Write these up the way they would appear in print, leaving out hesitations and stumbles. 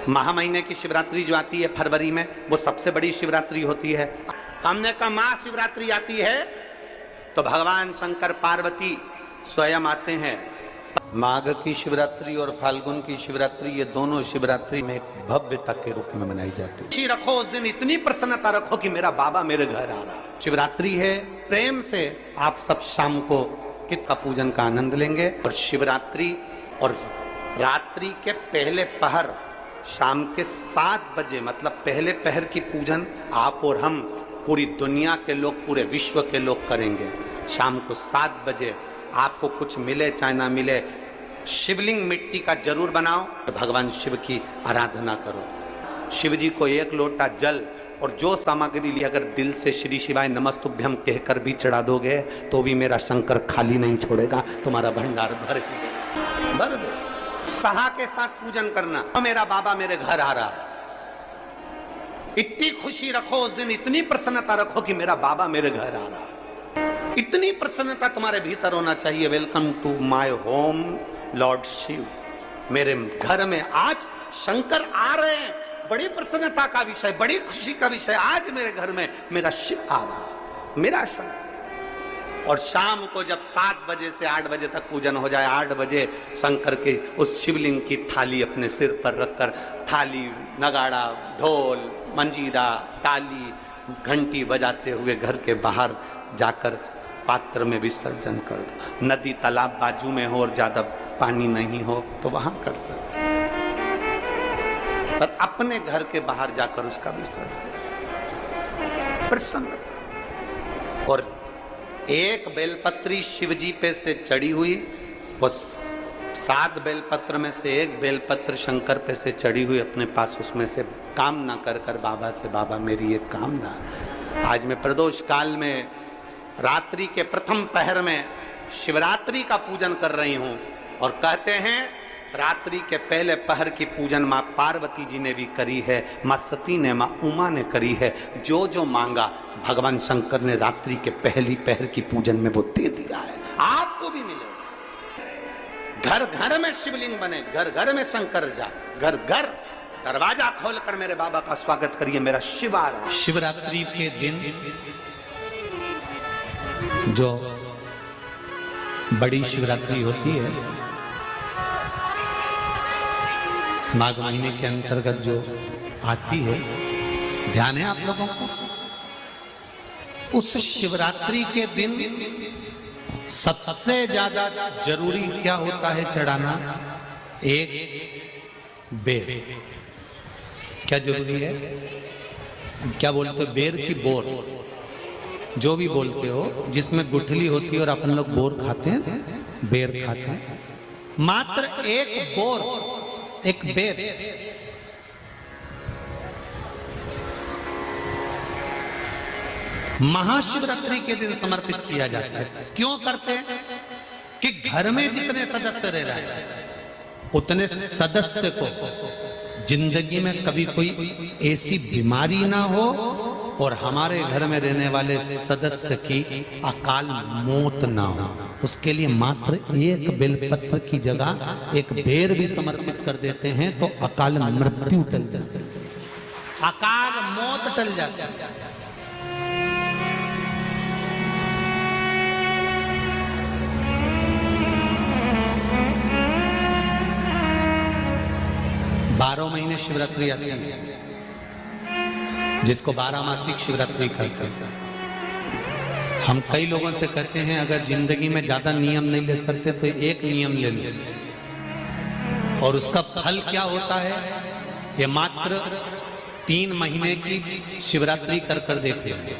महा महीने की शिवरात्रि जो आती है फरवरी में, वो सबसे बड़ी शिवरात्रि होती है। हमने कहा महाशिवरात्रि आती है तो भगवान शंकर पार्वती स्वयं आते हैं। माघ की शिवरात्रि और फाल्गुन की शिवरात्रि, ये दोनों शिवरात्रि में भव्यता के रूप में मनाई जाती है। खुशी रखो उस दिन, इतनी प्रसन्नता रखो कि मेरा बाबा मेरे घर आ रहा है। शिवरात्रि है, प्रेम से आप सब शाम को किट का पूजन का आनंद लेंगे। और शिवरात्रि और रात्रि के पहले पहर शाम के 7 बजे, मतलब पहले पहर की पूजन आप और हम, पूरी दुनिया के लोग, पूरे विश्व के लोग करेंगे। शाम को 7 बजे आपको कुछ मिले चाहे ना मिले, शिवलिंग मिट्टी का जरूर बनाओ, भगवान शिव की आराधना करो। शिव जी को 1 लोटा जल और जो सामग्री ली, अगर दिल से श्री शिवाय नमस्तुभ्यम कहकर भी चढ़ा दोगे तो भी मेरा शंकर खाली नहीं छोड़ेगा, तुम्हारा भंडार भर दे। सहा के साथ पूजन करना, तो मेरा बाबा मेरे घर आ रहा है। इतनी खुशी रखो उस दिन, इतनी प्रसन्नता रखो कि मेरा बाबा मेरे घर आ रहा है। इतनी प्रसन्नता तुम्हारे भीतर होना चाहिए। Welcome to my home lord Shiva, मेरे घर में आज शंकर आ रहे हैं। बड़ी प्रसन्नता का विषय, बड़ी खुशी का विषय, आज मेरे घर में मेरा शिव आ रहा है, मेरा शंकर। और शाम को जब 7 बजे से 8 बजे तक पूजन हो जाए, 8 बजे शंकर के उस शिवलिंग की थाली अपने सिर पर रखकर, थाली, नगाड़ा, ढोल, मंजीरा, ताली, घंटी बजाते हुए घर के बाहर जाकर पात्र में विसर्जन कर दो। नदी तालाब बाजू में हो और ज्यादा पानी नहीं हो तो वहां कर सकते, पर अपने घर के बाहर जाकर उसका विसर्जन प्रसन्न। और एक बेलपत्री शिव जी पे से चढ़ी हुई, वो 7 बेलपत्र में से एक बेलपत्र शंकर पे से चढ़ी हुई अपने पास, उसमें से कामना कर कर बाबा से, बाबा मेरी एक कामना, आज मैं प्रदोष काल में रात्रि के प्रथम पहर में शिवरात्रि का पूजन कर रही हूं। और कहते हैं रात्रि के पहले पहर की पूजन माँ पार्वती जी ने भी करी है, माँ सती ने, माँ उमा ने करी है। जो जो मांगा भगवान शंकर ने रात्रि के पहली पहर की पूजन में वो दे दिया है, आपको भी मिलेगा। घर घर में शिवलिंग बने, घर घर में शंकर जाए, घर घर दरवाजा खोलकर मेरे बाबा का स्वागत करिए, मेरा शिव आ रहा है। शिवरात्रि के दिन जो बड़ी शिवरात्रि होती है, माघ महीने के अंतर्गत जो आती है, ध्यान है आप लोगों को? उस शिवरात्रि के दिन सबसे ज्यादा जरूरी क्या होता है चढ़ाना? एक बेर। क्या जरूरी है? क्या बोलते हो? बेर की बोर, जो भी बोलते हो, जिसमें गुठली होती है और अपन लोग बोर खाते हैं, बेर खाते हैं। मात्र एक बोर, एक बेर महाशिवरात्रि के दिन समर्पित किया जाता है। क्यों करते हैं? कि घर में जितने सदस्य रह रहे हैं उतने सदस्य को जिंदगी में कभी कोई ऐसी बीमारी ना हो और हमारे घर में रहने वाले सदस्य की अकाल मौत ना हो, उसके लिए मात्र एक बेलपत्र की जगह एक बेर भी समर्पित कर देते हैं तो अकाल मृत्यु टल जाती है, अकाल मौत टल जाती है। 12 महीने शिवरात्रि आती है, जिसको 12 मासिक शिवरात्रि कहते हैं। हम कई लोगों से कहते हैं अगर जिंदगी में ज्यादा नियम नहीं ले सकते तो एक नियम ले लो, और उसका फल क्या होता है ये मात्र 3 महीने की शिवरात्रि कर कर देख लेंगे।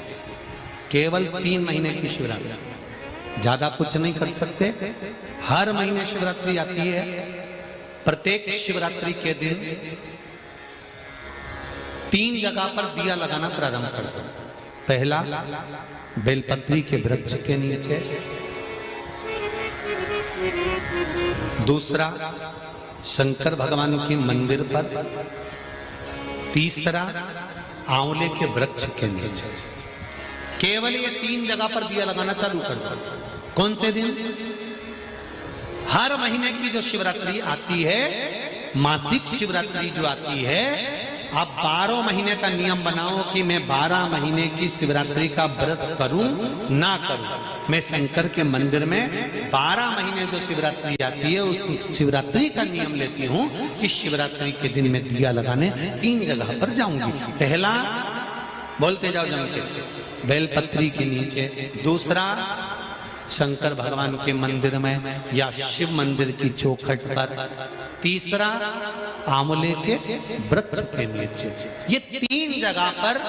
केवल 3 महीने की शिवरात्रि, ज्यादा कुछ नहीं कर सकते। हर महीने शिवरात्रि आती है। प्रत्येक शिवरात्रि के दिन 3 जगह पर दिया लगाना प्रारंभ कर दो। पहला बेलपत्री के वृक्ष के नीचे, दूसरा शंकर भगवान के मंदिर पर, तीसरा आंवले के वृक्ष के नीचे। केवल ये 3 जगह पर दिया लगाना चालू कर दो। कौन से दिन? हर महीने की जो शिवरात्रि आती है मासिक शिवरात्रि जो आती है, आप 12 महीने का नियम बनाओ कि मैं 12 महीने की शिवरात्रि का व्रत करूं ना करूं। मैं शंकर के मंदिर में 12 महीने जो शिवरात्रि आती है उस शिवरात्रि का नियम लेती हूं कि शिवरात्रि के दिन मैं दिया लगाने 3 जगह पर जाऊंगी। पहला, बोलते जाओ जम के, बेलपत्री के नीचे। दूसरा, शंकर भगवान के मंदिर में या शिव मंदिर की चौखट पर। तीसरा, आंवले के वृक्ष के नीचे। ये 3 जगह पर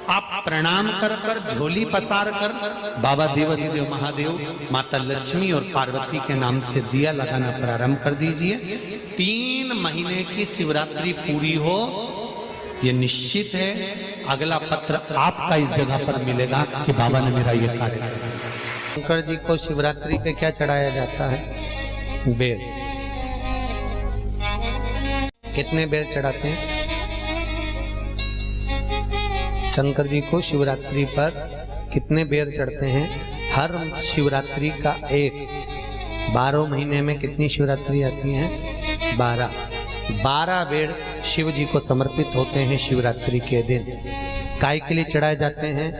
आप प्रणाम कर कर, झोली पसार कर बाबा देवाधिदेव महादेव, माता लक्ष्मी और पार्वती के नाम से दिया लगाना प्रारंभ कर दीजिए। 3 महीने की शिवरात्रि पूरी हो, ये निश्चित है अगला पत्र आपका इस जगह पर मिलेगा कि बाबा ने मेरा ये कार्य किया। शंकर जी को शिवरात्रि पे क्या चढ़ाया जाता है? बेर। कितने बेर चढ़ाते हैं? शंकर जी को शिवरात्रि पर कितने बेर चढ़ते हैं? हर शिवरात्रि का एक। 12 महीने में कितनी शिवरात्रि आती हैं? 12 बेर शिव जी को समर्पित होते हैं शिवरात्रि के दिन। काय के लिए चढ़ाए जाते हैं?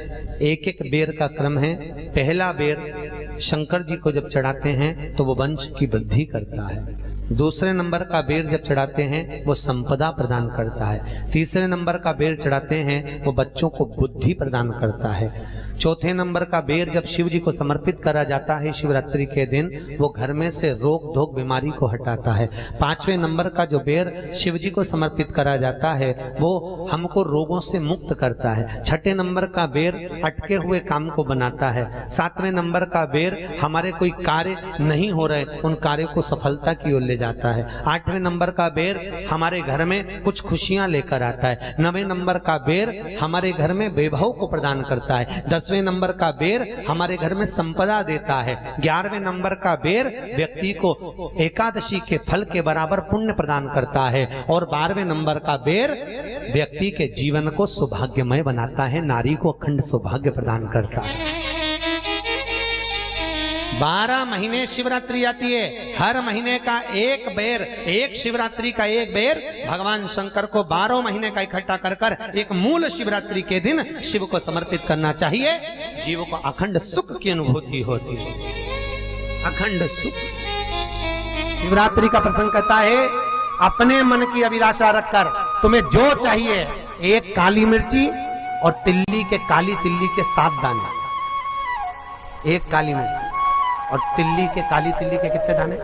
एक एक बेर का क्रम है। पहला बेर शंकर जी को जब चढ़ाते हैं तो वो वंश की वृद्धि करता है। दूसरे नंबर का बेर जब चढ़ाते हैं वो संपदा प्रदान करता है। तीसरे नंबर का बेर चढ़ाते हैं वो बच्चों को बुद्धि प्रदान करता है। चौथे नंबर का बेर जब शिव जी को समर्पित करा जाता है शिवरात्रि के दिन, वो घर में से रोग धोक बीमारी को हटाता है। 5वें नंबर का जो बेर शिव जी को समर्पित करा जाता है वो हमको रोगों से मुक्त करता है। 6ठे नंबर का बेर अटके हुए काम को बनाता है। 7वें नंबर का बेर हमारे कोई कार्य नहीं हो रहे उन कार्यों को सफलता की ओर ले जाता है। 8वें नंबर का बेर हमारे घर में कुछ खुशियां लेकर आता है। 9वें नंबर का बेर हमारे घर में वैभव को प्रदान करता है। 10वें नंबर का बेर हमारे घर में संपदा देता है। 11वें नंबर का बेर व्यक्ति को एकादशी के फल के बराबर पुण्य प्रदान करता है। और 12वें नंबर का बेर व्यक्ति के जीवन को सौभाग्यमय बनाता है, नारी को अखंड सौभाग्य प्रदान करता है। 12 महीने शिवरात्रि आती है। हर महीने का एक बेर, एक शिवरात्रि का एक बेर भगवान शंकर को 12 महीने का इकट्ठा कर कर एक मूल शिवरात्रि के दिन शिव को समर्पित करना चाहिए। जीव को अखंड सुख की अनुभूति होती है, अखंड सुख। शिवरात्रि का प्रसंग कहता है अपने मन की अभिलाषा रखकर तुम्हें जो चाहिए, एक काली मिर्ची और तिल्ली के, काली तिल्ली के 7 दाने। एक काली मिर्ची और तिल्ली के, काली तिल्ली के कितने दाने?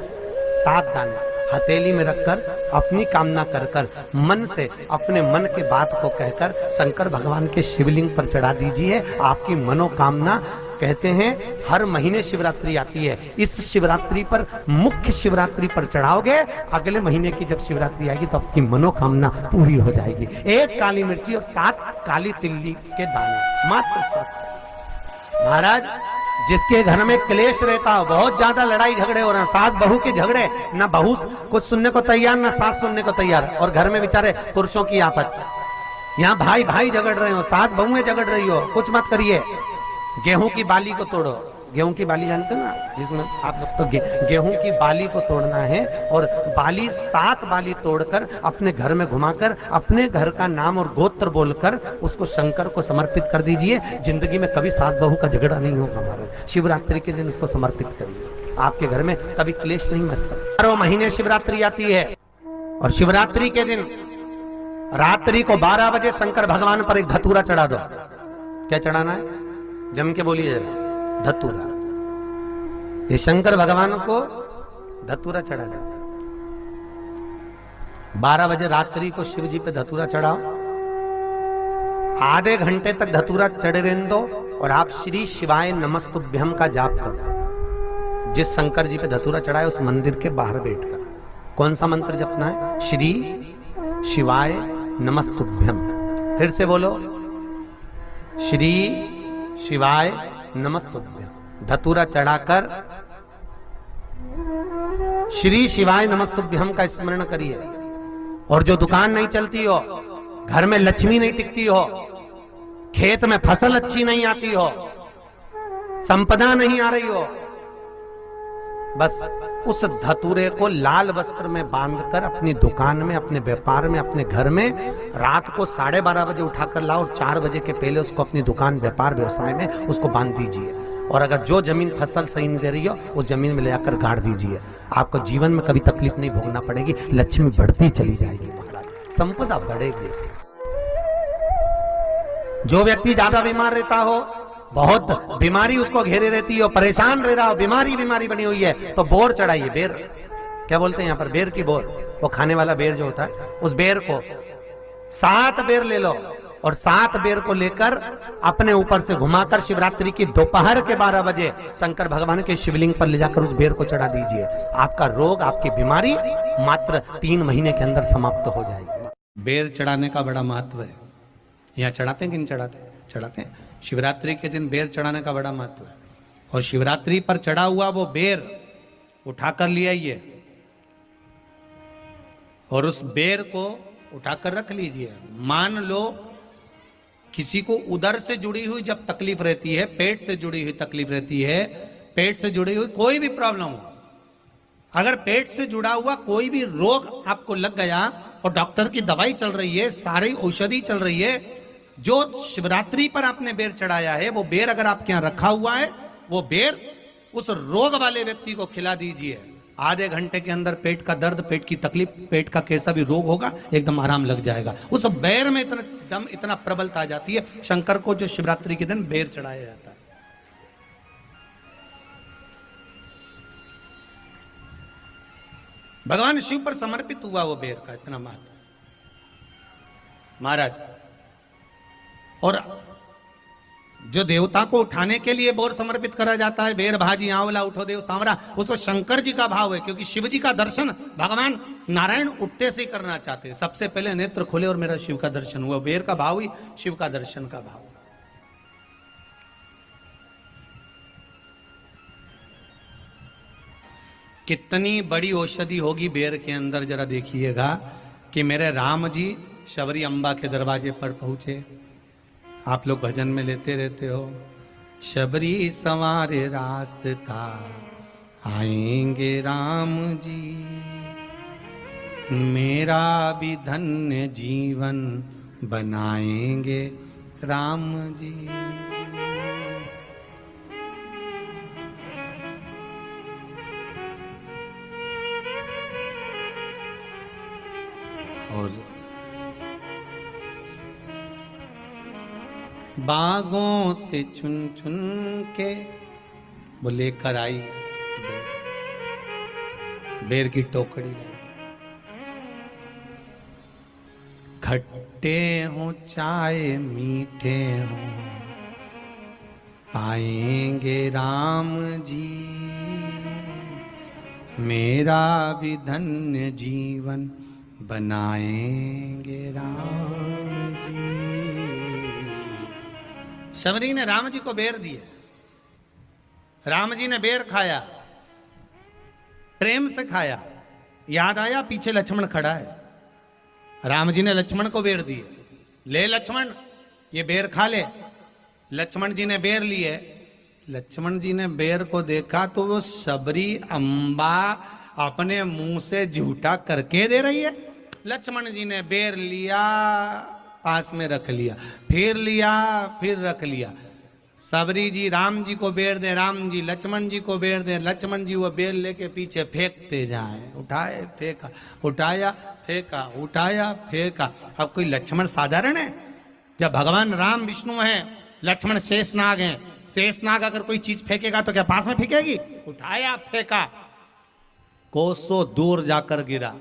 7 दाने हथेली में रखकर अपनी कामना कर कर मन से अपने मन की बात को कहकर शंकर भगवान के शिवलिंग पर चढ़ा दीजिए। आपकी मनोकामना, कहते हैं हर महीने शिवरात्रि आती है, इस शिवरात्रि पर, मुख्य शिवरात्रि पर चढ़ाओगे, अगले महीने की जब शिवरात्रि आएगी तो आपकी मनोकामना पूरी हो जाएगी। एक काली मिर्ची और 7 काली तिल्ली के दाने, मात्र 7। महाराज, जिसके घर में क्लेश रहता हो, बहुत ज्यादा लड़ाई झगड़े हो रहे हैं, सास बहू के झगड़े, ना बहू कुछ सुनने को तैयार ना सास सुनने को तैयार, और घर में बेचारे पुरुषों की आफत। यहाँ भाई भाई झगड़ रहे हो, सास बहुएं झगड़ रही हो, कुछ मत करिए। गेहूं की बाली को तोड़ो। गेहूं की बाली जानते ना, जिसमें आप लोग तो गेहूं की बाली को तोड़ना है, और बाली 7 बाली तोड़कर अपने घर में घुमाकर अपने घर का नाम और गोत्र बोलकर उसको शंकर को समर्पित कर दीजिए। जिंदगी में कभी सास बहू का झगड़ा नहीं होगा। हमारे शिवरात्रि के दिन उसको समर्पित करिए, आपके घर में कभी क्लेश नहीं मच सकता। 12 महीने शिवरात्रि आती है, और शिवरात्रि के दिन रात्रि को 12 बजे शंकर भगवान पर एक धतूरा चढ़ा दो। क्या चढ़ाना है? जम के बोलिए जरा। धतूरा। ये शंकर भगवान को धतूरा चढ़ा दो। 12 बजे रात्रि को शिव जी पे धतूरा चढ़ाओ। आधे घंटे तक धतूरा चढ़े रहने दो, और आप श्री शिवाय नमस्तुभ्यम का जाप करो। जिस शंकर जी पे धतूरा चढ़ाए उस मंदिर के बाहर बैठकर कौन सा मंत्र जपना है? श्री शिवाय नमस्तुभ्यम। फिर से बोलो, श्री शिवाय नमस्तुभ्यम। धतूरा चढ़ाकर श्री शिवाय नमस्तुभ्यम का स्मरण करिए। और जो दुकान नहीं चलती हो, घर में लक्ष्मी नहीं टिकती हो, खेत में फसल अच्छी नहीं आती हो, संपदा नहीं आ रही हो, बस उस धतूरे को लाल वस्त्र में बांधकर अपनी दुकान में, अपने व्यापार में, अपने घर में रात को 12:30 बजे उठाकर लाओ और 4 बजे के पहले उसको अपनी दुकान, व्यापार, व्यवसाय में उसको बांध दीजिए। और अगर जो जमीन फसल सही नहीं दे रही हो उस जमीन में ले जाकर गाड़ दीजिए। आपको जीवन में कभी तकलीफ नहीं भोगना पड़ेगी, लक्ष्मी बढ़ती चली जाएगी महाराज, संपदा बढ़ेगी। जो व्यक्ति ज्यादा बीमार रहता हो, बहुत बीमारी उसको घेरे रहती है, परेशान रह रहा हो, बीमारी बनी हुई है, तो बोर चढ़ाइए। बेर क्या बोलते हैं यहाँ पर, बेर की बोर, वो खाने वाला बेर जो होता है, उस बेर को 7 बेर ले लो और 7 बेर को लेकर अपने ऊपर से घुमाकर शिवरात्रि की दोपहर के 12 बजे शंकर भगवान के शिवलिंग पर ले जाकर उस बेर को चढ़ा दीजिए। आपका रोग, आपकी बीमारी मात्र 3 महीने के अंदर समाप्त हो जाएगी। बेर चढ़ाने का बड़ा महत्व है। यहाँ चढ़ाते हैं कि नहीं चढ़ाते? चढ़ाते हैं। शिवरात्रि के दिन बेर चढ़ाने का बड़ा महत्व है। और शिवरात्रि पर चढ़ा हुआ वो बेर उठाकर ले आइए और उस बेर को उठाकर रख लीजिए। मान लो किसी को उदर से जुड़ी हुई जब तकलीफ रहती है, पेट से जुड़ी हुई तकलीफ रहती है, पेट से जुड़ी हुई कोई भी प्रॉब्लम हो, अगर पेट से जुड़ा हुआ कोई भी रोग आपको लग गया और डॉक्टर की दवाई चल रही है, सारी औषधि चल रही है, जो शिवरात्रि पर आपने बेर चढ़ाया है वो बेर अगर आपके यहां रखा हुआ है, वो बेर उस रोग वाले व्यक्ति को खिला दीजिए। आधे घंटे के अंदर पेट का दर्द, पेट की तकलीफ, पेट का कैसा भी रोग होगा एकदम आराम लग जाएगा। उस बेर में इतना दम, इतना प्रबलता आ जाती है। शंकर को जो शिवरात्रि के दिन बेर चढ़ाया जाता है। भगवान शिव पर समर्पित हुआ वो बेर का इतना महत्व महाराज। और जो देवता को उठाने के लिए बोर समर्पित करा जाता है, बेर भाजी आंवला उठो देव सांवरा, उसमें शंकर जी का भाव है, क्योंकि शिव जी का दर्शन भगवान नारायण उठते से ही करना चाहते हैं। सबसे पहले नेत्र खोले और मेरा शिव का दर्शन हुआ। बेर का भाव ही शिव का दर्शन का भाव। कितनी बड़ी औषधि होगी बेर के अंदर, जरा देखिएगा कि मेरे राम जी शबरी अम्बा के दरवाजे पर पहुंचे। आप लोग भजन में लेते रहते हो, शबरी संवारे रास्ता आएंगे राम जी, मेरा भी धन्य जीवन बनाएंगे राम जी। और बागों से चुन चुन के वो लेकर आई बेर की टोकरी। खट्टे हो चाहे मीठे हो पाएंगे राम जी, मेरा भी धन्य जीवन बनाएंगे राम जी। शबरी ने राम जी को बेर दिए, राम जी ने बेर खाया, प्रेम से खाया। याद आया पीछे लक्ष्मण खड़ा है, राम जी ने लक्ष्मण को बेर दिए, ले लक्ष्मण ये बेर खा ले। लक्ष्मण जी ने बेर लिए, लक्ष्मण जी ने बेर को देखा तो वो शबरी अम्बा अपने मुंह से झूठा करके दे रही है। लक्ष्मण जी ने बेर लिया, पास में रख लिया, फिर लिया, फिर रख लिया। शबरी जी राम जी को बेर दे, राम जी लक्ष्मण जी को बेर दे, लक्ष्मण जी वो बेर लेके पीछे फेंकते जाए। उठाए फेंका, उठाया फेंका, उठाया फेंका। अब कोई लक्ष्मण साधारण है? जब भगवान राम विष्णु हैं, लक्ष्मण शेषनाग हैं, शेषनाग अगर कोई चीज फेंकेगा तो क्या पास में फेंकेगी? उठाया फेंका, कोसों दूर जाकर गिरा।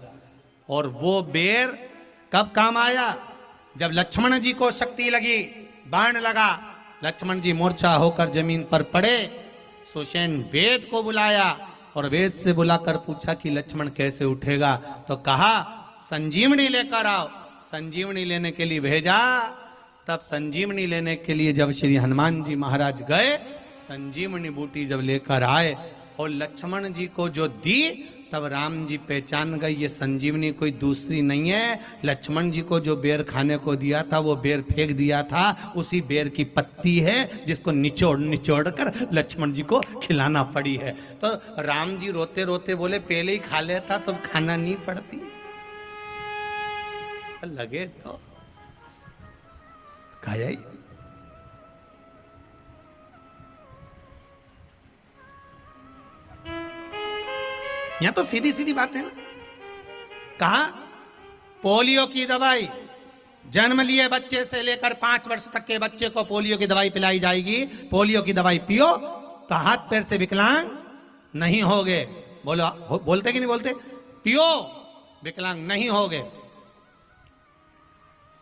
और वो बेर कब काम आया? जब लक्ष्मण जी को शक्ति लगी, बाण लगा, लक्ष्मण जी मूर्छा होकर जमीन पर पड़े। सुषेण वेद को बुलाया और वेद से बुलाकर पूछा कि लक्ष्मण कैसे उठेगा? तो कहा संजीवनी लेकर आओ। संजीवनी लेने के लिए भेजा। तब संजीवनी लेने के लिए जब श्री हनुमान जी महाराज गए, संजीवनी बूटी जब लेकर आए और लक्ष्मण जी को जो दी तब राम जी पहचान गए ये संजीवनी कोई दूसरी नहीं है। लक्ष्मण जी को जो बेर खाने को दिया था वो बेर फेंक दिया था, उसी बेर की पत्ती है जिसको निचोड़ निचोड़ कर लक्ष्मण जी को खिलाना पड़ी है। तो राम जी रोते रोते बोले पहले ही खा लेता तो खाना नहीं पड़ती। लगे तो खाया ही। यहां तो सीधी सीधी बात है ना। कहा पोलियो की दवाई जन्म लिए बच्चे से लेकर 5 वर्ष तक के बच्चे को पोलियो की दवाई पिलाई जाएगी। पोलियो की दवाई पियो तो हाथ पैर से विकलांग नहीं होगे। बोलो बोलते कि नहीं बोलते? पियो विकलांग नहीं होगे।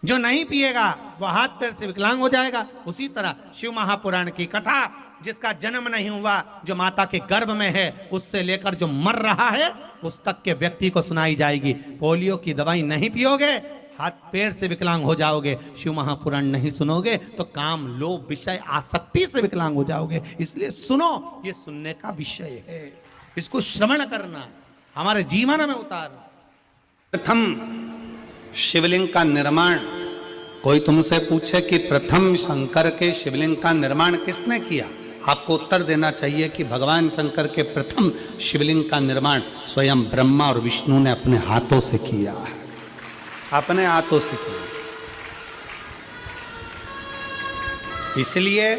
जो नहीं पिएगा वो हाथ पैर से विकलांग हो जाएगा। उसी तरह शिव महापुराण की कथा, जिसका जन्म नहीं हुआ, जो माता के गर्भ में है, उससे लेकर जो मर रहा है उस तक के व्यक्ति को सुनाई जाएगी। पोलियो की दवाई नहीं पियोगे, हाथ पैर से विकलांग हो जाओगे। शिव महापुराण नहीं सुनोगे तो काम, लोभ, विषय, आसक्ति से विकलांग हो जाओगे। इसलिए सुनो, ये सुनने का विषय है, इसको श्रवण करना, हमारे जीवन में उतारना। प्रथम शिवलिंग का निर्माण, कोई तुमसे पूछे कि प्रथम शंकर के शिवलिंग का निर्माण किसने किया, आपको उत्तर देना चाहिए कि भगवान शंकर के प्रथम शिवलिंग का निर्माण स्वयं ब्रह्मा और विष्णु ने अपने हाथों से किया है, अपने हाथों से किया। इसलिए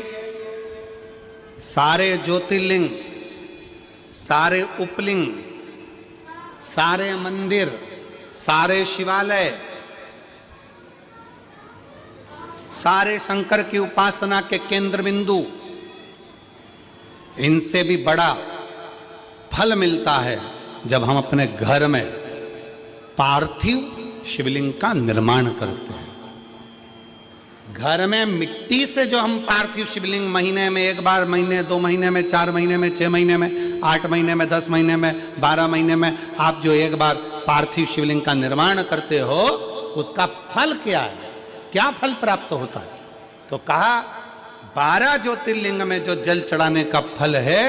सारे ज्योतिर्लिंग, सारे उपलिंग, सारे मंदिर, सारे शिवालय, सारे शंकर की उपासना के केंद्र बिंदु, इनसे भी बड़ा फल मिलता है जब हम अपने घर में पार्थिव शिवलिंग का निर्माण करते हैं। घर में मिट्टी से जो हम पार्थिव शिवलिंग महीने में एक बार, महीने 2 महीने में, 4 महीने में, 6 महीने में, 8 महीने में, 10 महीने में, 12 महीने में आप जो एक बार पार्थिव शिवलिंग का निर्माण करते हो, उसका फल क्या है, क्या फल प्राप्त होता है? तो कहा 12 ज्योतिर्लिंग में जो जल चढ़ाने का फल है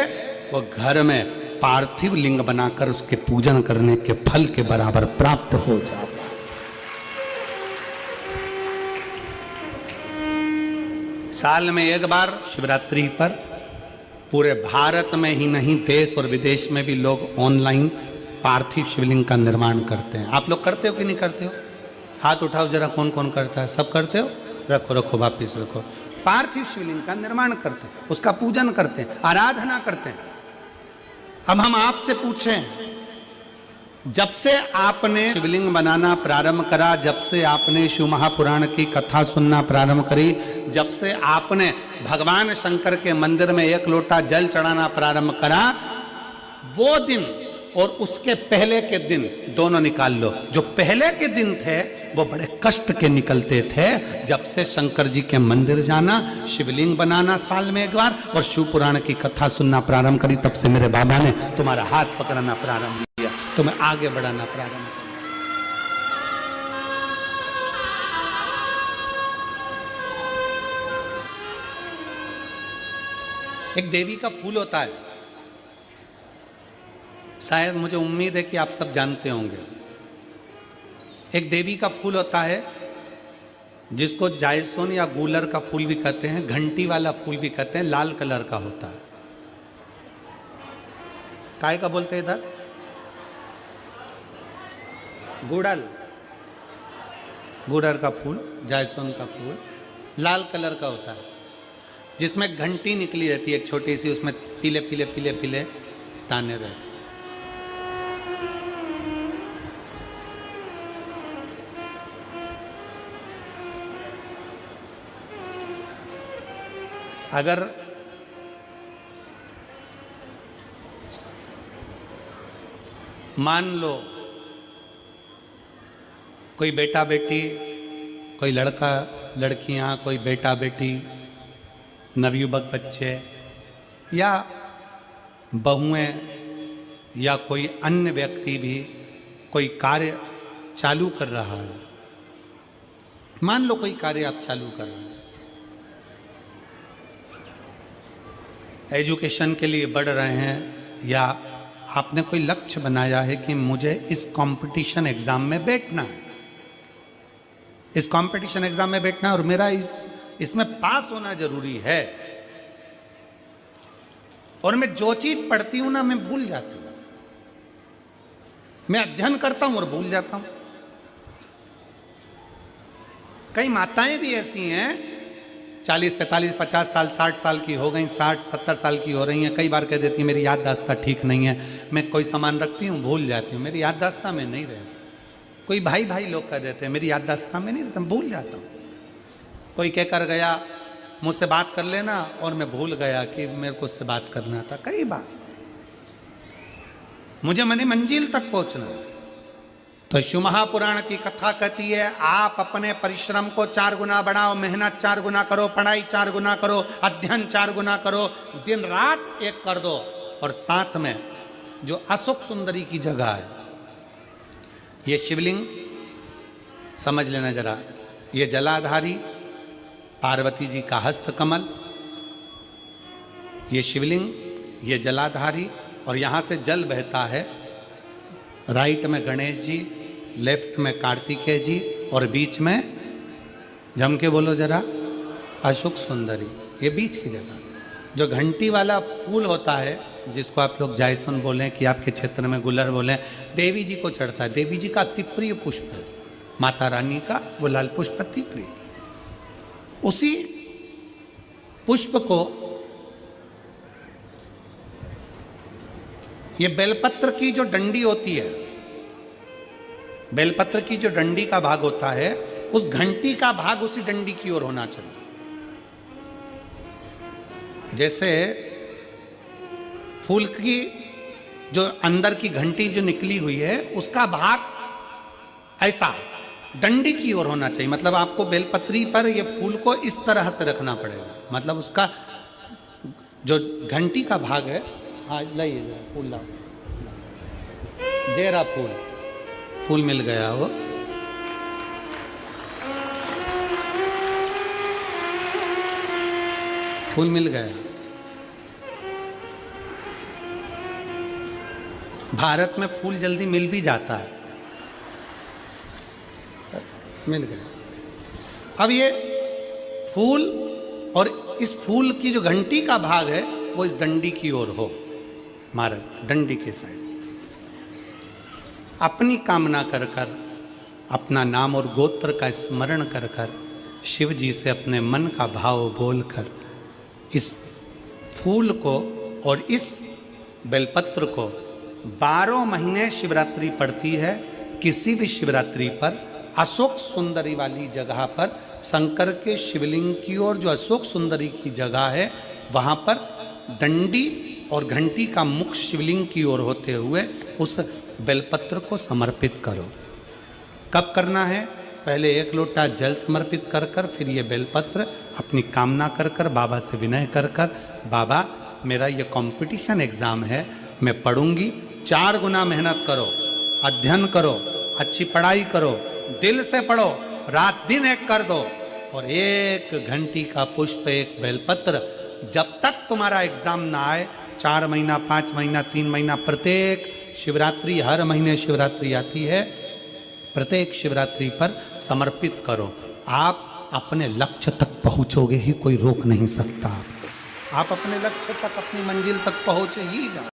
वो घर में पार्थिव लिंग बनाकर उसके पूजन करने के फल के बराबर प्राप्त हो जाता है। साल में एक बार शिवरात्रि पर पूरे भारत में ही नहीं, देश और विदेश में भी लोग ऑनलाइन पार्थिव शिवलिंग का निर्माण करते हैं। आप लोग करते हो कि नहीं करते हो? हाथ उठाओ जरा, कौन कौन करता है? सब करते हो? रखो रखो, वापिस रखो। पार्थिव शिवलिंग का निर्माण करते हैं, उसका पूजन करते हैं, आराधना करते हैं। अब हम आपसे पूछें, जब से आपने शिवलिंग बनाना प्रारंभ करा, जब से आपने शिव महापुराण की कथा सुनना प्रारंभ करी, जब से आपने भगवान शंकर के मंदिर में 1 लोटा जल चढ़ाना प्रारंभ करा, वो दिन और उसके पहले के दिन दोनों निकाल लो। जो पहले के दिन थे वो बड़े कष्ट के निकलते थे। जब से शंकर जी के मंदिर जाना, शिवलिंग बनाना साल में एक बार और शिव पुराण की कथा सुनना प्रारंभ करी, तब से मेरे बाबा ने तुम्हारा हाथ पकड़ना प्रारंभ किया, तुम्हें आगे बढ़ाना प्रारंभ किया। एक देवी का फूल होता है, शायद मुझे उम्मीद है कि आप सब जानते होंगे। एक देवी का फूल होता है जिसको जायसोन या गूलर का फूल भी कहते हैं, घंटी वाला फूल भी कहते हैं, लाल कलर का होता है। काय का बोलते हैं इधर? गुड़ल, गुड़र का फूल, जायसोन का फूल लाल कलर का होता है, जिसमें घंटी निकली रहती है एक छोटी सी, उसमें पीले पीले पीले पीले दाने रहते हैं। अगर मान लो कोई बेटा बेटी, कोई लड़का लड़कियां, कोई बेटा बेटी, नवयुवक बच्चे या बहुएं या कोई अन्य व्यक्ति भी कोई कार्य चालू कर रहा है, मान लो कोई कार्य आप चालू कर रहे हैं, एजुकेशन के लिए बढ़ रहे हैं या आपने कोई लक्ष्य बनाया है कि मुझे इस कंपटीशन एग्जाम में बैठना है, इस कंपटीशन एग्जाम में बैठना है और मेरा इसमें पास होना जरूरी है, और मैं जो चीज पढ़ती हूं ना मैं भूल जाती हूं, मैं अध्ययन करता हूं और भूल जाता हूं। कई माताएं भी ऐसी हैं 40, 45, 50 साल, 60 साल की हो गई, 60, 70 साल की हो रही हैं, कई बार कह देती हैं मेरी याददाश्त ठीक नहीं है, मैं कोई सामान रखती हूँ भूल जाती हूँ, मेरी याददाश्त में नहीं रहती। कोई भाई लोग कह देते हैं मेरी याददाश्त में नहीं रहता, भूल जाता हूँ। कोई कहकर गया मुझसे बात कर लेना और मैं भूल गया कि मेरे को उससे बात करना था। कई बार मुझे मनी मंजिल तक पहुंचना है। तो शिव महापुराण की कथा कहती है आप अपने परिश्रम को 4 गुना बढ़ाओ, मेहनत 4 गुना करो, पढ़ाई 4 गुना करो, अध्ययन 4 गुना करो, दिन रात एक कर दो। और साथ में जो अशोक सुंदरी की जगह है, ये शिवलिंग समझ लेना जरा, ये जलाधारी पार्वती जी का हस्त कमल, ये शिवलिंग, ये जलाधारी, और यहाँ से जल बहता है। राइट में गणेश जी, लेफ्ट में कार्तिकेय जी, और बीच में जम के बोलो जरा अशोक सुंदरी। ये बीच की जगह जो घंटी वाला फूल होता है, जिसको आप लोग जायसन बोलें कि आपके क्षेत्र में गुलर बोलें, देवी जी को चढ़ता है। देवी जी का अति प्रिय पुष्प है, माता रानी का वो लाल पुष्प अति प्रिय। उसी पुष्प को ये बेलपत्र की जो डंडी होती है, बेलपत्र की जो डंडी का भाग होता है, उस घंटी का भाग उसी डंडी की ओर होना चाहिए। जैसे फूल की जो अंदर की घंटी जो निकली हुई है, उसका भाग ऐसा डंडी की ओर होना चाहिए। मतलब आपको बेलपत्री पर ये फूल को इस तरह से रखना पड़ेगा, मतलब उसका जो घंटी का भाग है। हाँ लाइए फूल लाओ, जेरा फूल मिल गया वो। फूल मिल गया। भारत में फूल जल्दी मिल भी जाता है, मिल गया। अब ये फूल और इस फूल की जो घंटी का भाग है वो इस डंडी की ओर हो, हमारे डंडी के साइड। अपनी कामना कर कर, अपना नाम और गोत्र का स्मरण कर कर, शिव जी से अपने मन का भाव बोलकर इस फूल को और इस बेलपत्र को 12 महीने शिवरात्रि पड़ती है। किसी भी शिवरात्रि पर अशोक सुंदरी वाली जगह पर, शंकर के शिवलिंग की ओर जो अशोक सुंदरी की जगह है, वहाँ पर डंडी और घंटी का मुख शिवलिंग की ओर होते हुए उस बेलपत्र को समर्पित करो। कब करना है? पहले 1 लोटा जल समर्पित कर कर, फिर ये बेलपत्र अपनी कामना कर कर, बाबा से विनय कर कर, बाबा मेरा ये कंपटीशन एग्ज़ाम है, मैं पढ़ूंगी, 4 गुना मेहनत करो, अध्ययन करो, अच्छी पढ़ाई करो, दिल से पढ़ो, रात दिन एक कर दो, और 1 घंटी का पुष्प, 1 बेलपत्र, जब तक तुम्हारा एग्जाम ना आए, 4 महीना, 5 महीना, 3 महीना, प्रत्येक शिवरात्रि, हर महीने शिवरात्रि आती है, प्रत्येक शिवरात्रि पर समर्पित करो। आप अपने लक्ष्य तक पहुंचोगे ही, कोई रोक नहीं सकता। आप अपने लक्ष्य तक, अपनी मंजिल तक पहुंचे ही जाओ।